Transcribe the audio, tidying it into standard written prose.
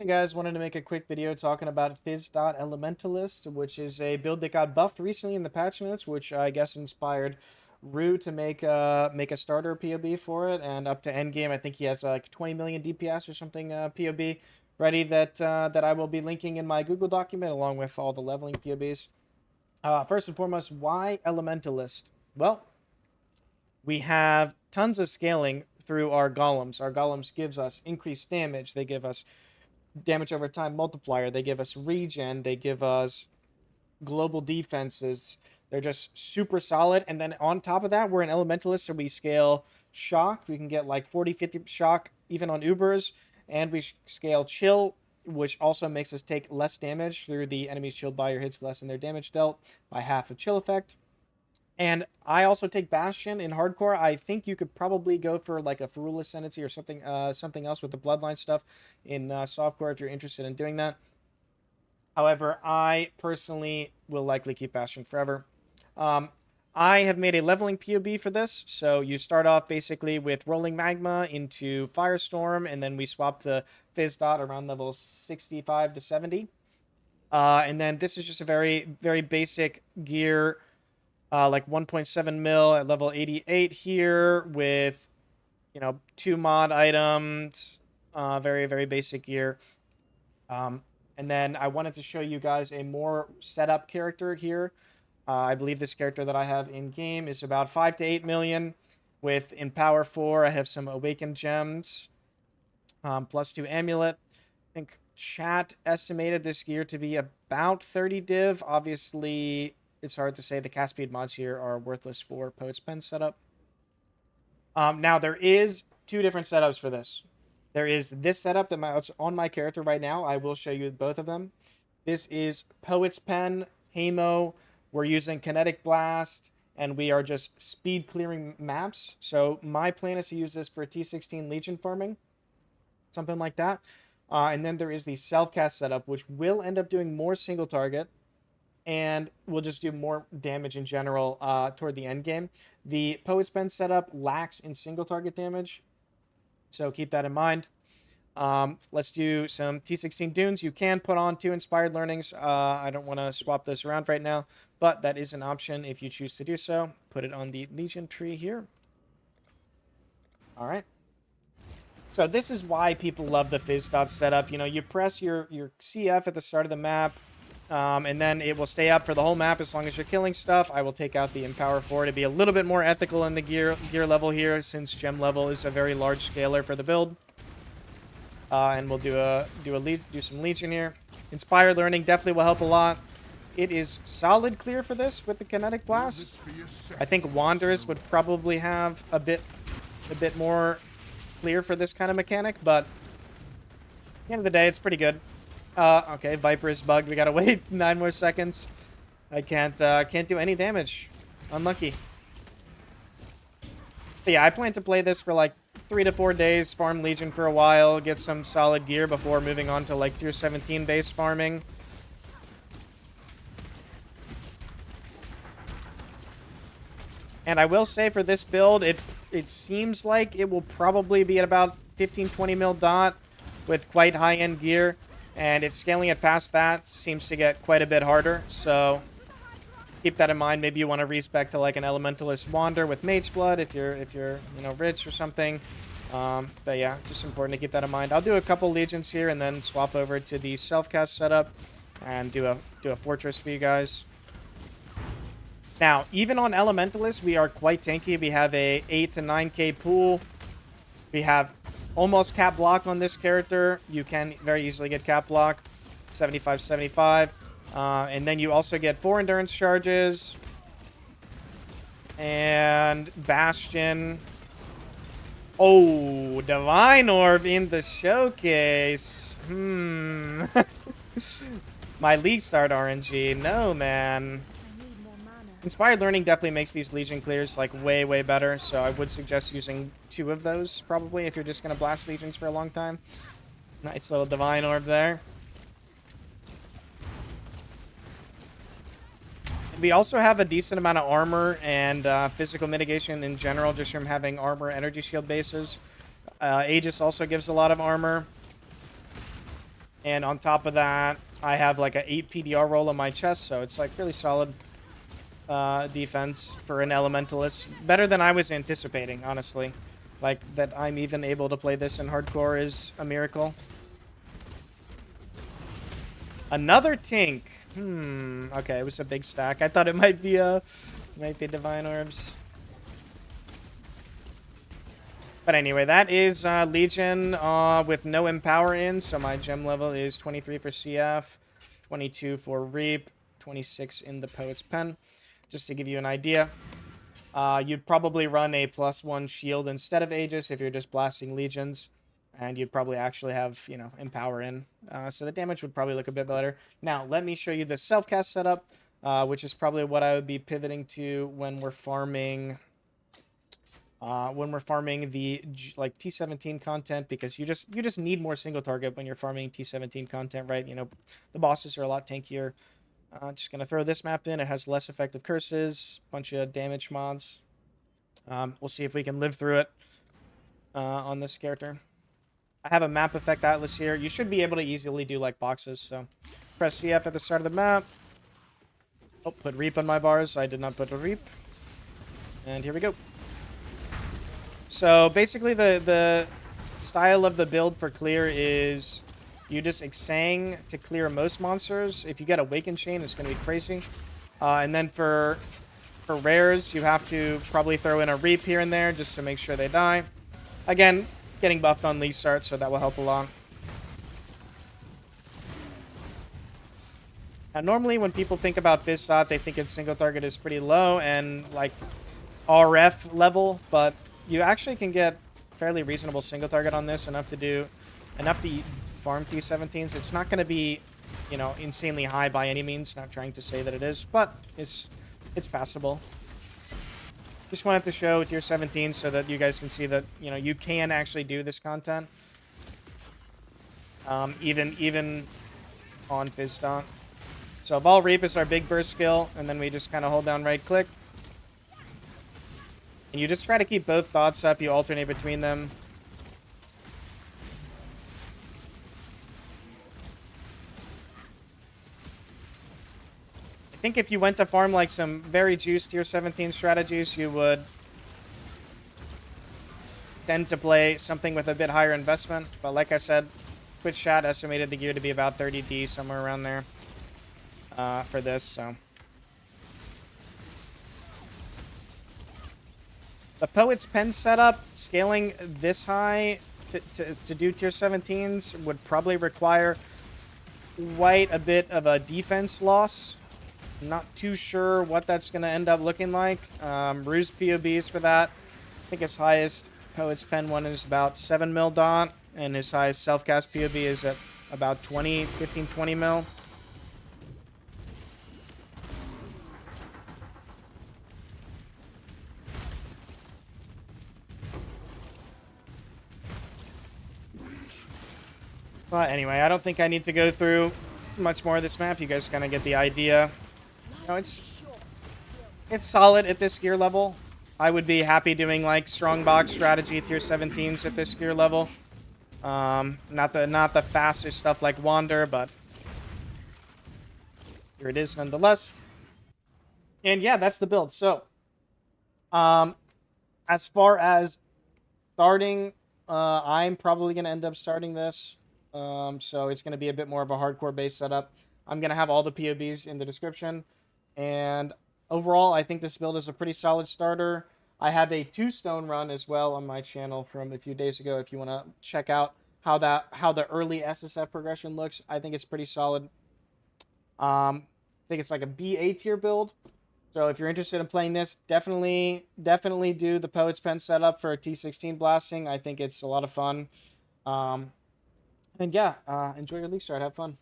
Hey guys, wanted to make a quick video talking about Physdot Elementalist, which is a build that got buffed recently in the patch notes, which I guess inspired Rue to make a starter POB for it, and up to endgame, I think he has like 20 million DPS or something POB ready that I will be linking in my Google document along with all the leveling POBs. First and foremost, why Elementalist? Well, we have tons of scaling through our golems. Our golems gives us increased damage. They give us damage over time multiplier. They give us regen. They give us global defenses. They're just super solid. And then on top of that, we're an elementalist, so we scale shock. We can get like 40, 50 shock even on Ubers. And we scale chill, which also makes us take less damage through the enemy's chilled by or hits less in their damage dealt by half of chill effect. And I also take Bastion in hardcore. I think you could probably go for like a Ferula Ascendancy or something else with the Bloodline stuff in softcore if you're interested in doing that. However, I personally will likely keep Bastion forever. I have made a leveling POB for this. So you start off basically with Rolling Magma into Firestorm, and then we swap to Physdot around level 65 to 70. And then this is just a very, very basic gear. Like 1.7 mil at level 88 here with, 2 mod items. Very, very basic gear. And then I wanted to show you guys a more setup character here. I believe this character that I have in game is about 5 to 8 million. With in power 4, I have some awakened gems. +2 amulet. I think chat estimated this gear to be about 30 div. Obviously, it's hard to say. The cast speed mods here are worthless for Poet's Pen setup. Now, there is 2 different setups for this. There is this setup that's on my character right now. I will show you both of them. This is Poet's Pen, Hamo. We're using Kinetic Blast, and we are just speed clearing maps. So my plan is to use this for T16 Legion farming, something like that. And then there is the self-cast setup, which will end up doing more single target, and we'll just do more damage in general toward the end game. The Poet's Pen setup lacks in single target damage, so keep that in mind. Let's do some T16 Dunes. You can put on 2 Inspired Learnings. I don't want to swap those around right now, but that is an option if you choose to do so. Put it on the Legion tree here. All right. So this is why people love the Physdot setup. You press your CF at the start of the map, and then it will stay up for the whole map as long as you're killing stuff. I will take out the Empower 4 to be a little bit more ethical in the gear level here, since gem level is a very large scaler for the build. And we'll do some Legion here. Inspired Learning definitely will help a lot. It is solid clear for this with the Kinetic Blast. I think Wanderers would probably have a bit more clear for this kind of mechanic, but at the end of the day, it's pretty good. Okay, Viper is bugged. We gotta wait 9 more seconds. I can't do any damage. Unlucky. But yeah, I plan to play this for like 3 to 4 days, farm Legion for a while, get some solid gear before moving on to like tier 17 base farming. And I will say for this build, it seems like it will probably be at about 15-20 mil dot with quite high-end gear. And if scaling it past that seems to get quite a bit harder, so keep that in mind. Maybe you want to respec to like an Elementalist Wander with Mage Blood if you're rich or something. But yeah, just important to keep that in mind. I'll do a couple Legions here and then swap over to the self-cast setup and do a Fortress for you guys. Now, even on Elementalist, we are quite tanky. We have a 8 to 9k pool. We have almost cap block on this character. You can very easily get cap block, 75-75. And then you also get 4 endurance charges. And Bastion. Oh, Divine Orb in the showcase. My Leaguestart RNG. No, man. Inspired Learning definitely makes these Legion clears like way, way better. So I would suggest using 2 of those probably if you're just going to blast Legions for a long time. Nice little Divine Orb there. We also have a decent amount of armor and physical mitigation in general, just from having armor energy shield bases. Aegis also gives a lot of armor. And on top of that, I have like a 8 PDR roll on my chest, so it's like really solid defense for an Elementalist. Better than I was anticipating, honestly. Like, that I'm even able to play this in hardcore is a miracle. Another Tink. Okay, it was a big stack. I thought it might be Divine Orbs. But anyway, that is Legion with no Empower in, so my gem level is 23 for CF, 22 for Reap, 26 in the Poet's Pen. Just to give you an idea, you'd probably run a +1 shield instead of Aegis if you're just blasting Legions, and you'd probably actually have, you know, Empower in. So the damage would probably look a bit better. Now, let me show you the self-cast setup, which is probably what I would be pivoting to when we're farming... the like T17 content, because you just need more single target when you're farming T17 content, right? You know, the bosses are a lot tankier. Just gonna throw this map in. It has less effective curses, bunch of damage mods. We'll see if we can live through it on this character. I have a map effect atlas here. You should be able to easily do like boxes. So press CF at the start of the map. Oh, put Reap on my bars. I did not put a Reap. And here we go. So basically the style of the build for clear is you just Exsang to clear most monsters. If you get Awakened Chain, it's going to be crazy. And then for rares, you have to probably throw in a Reap here and there just to make sure they die. Again, getting buffed on Leaguestart, so that will help along. Now, normally when people think about Physdot, they think its single target is pretty low and like RF level, but you actually can get fairly reasonable single target on this, enough to farm T17s. It's not going to be, you know, insanely high by any means, not trying to say that it is, but it's passable. Just wanted to show tier 17 so that you guys can see that, you know, you can actually do this content. Even on Physdot. So Vol Reap is our big burst skill, and then we just kind of hold down right click. And you just try to keep both thoughts up, you alternate between them. I think if you went to farm like some very juiced tier 17 strategies, you would tend to play something with a bit higher investment. But like I said, Twitch chat estimated the gear to be about 30D, somewhere around there, for this, so. The Poet's Pen setup, scaling this high to do tier 17s would probably require quite a bit of a defense loss. I'm not too sure what that's going to end up looking like. Ruse POBs for that. I think his highest Poet's Pen one is about 7 mil dot, and his highest self-cast POB is at about 15-20 mil. But anyway, I don't think I need to go through much more of this map. You guys kind of get the idea. You know, it's solid at this gear level. I would be happy doing like strong box strategy tier 17s at this gear level. Not the fastest stuff like Wander, but here it is nonetheless. And yeah, that's the build. So, as far as starting, I'm probably going to end up starting this. So it's going to be a bit more of a hardcore base setup. I'm going to have all the POBs in the description. And overall, I think this build is a pretty solid starter. I have a 2-stone run as well on my channel from a few days ago. If you want to check out how the early SSF progression looks, I think it's pretty solid. I think it's like a B/A tier build. So if you're interested in playing this, definitely do the Poet's Pen setup for a T16 blasting. I think it's a lot of fun. And yeah, enjoy your Leaguestart. Have fun.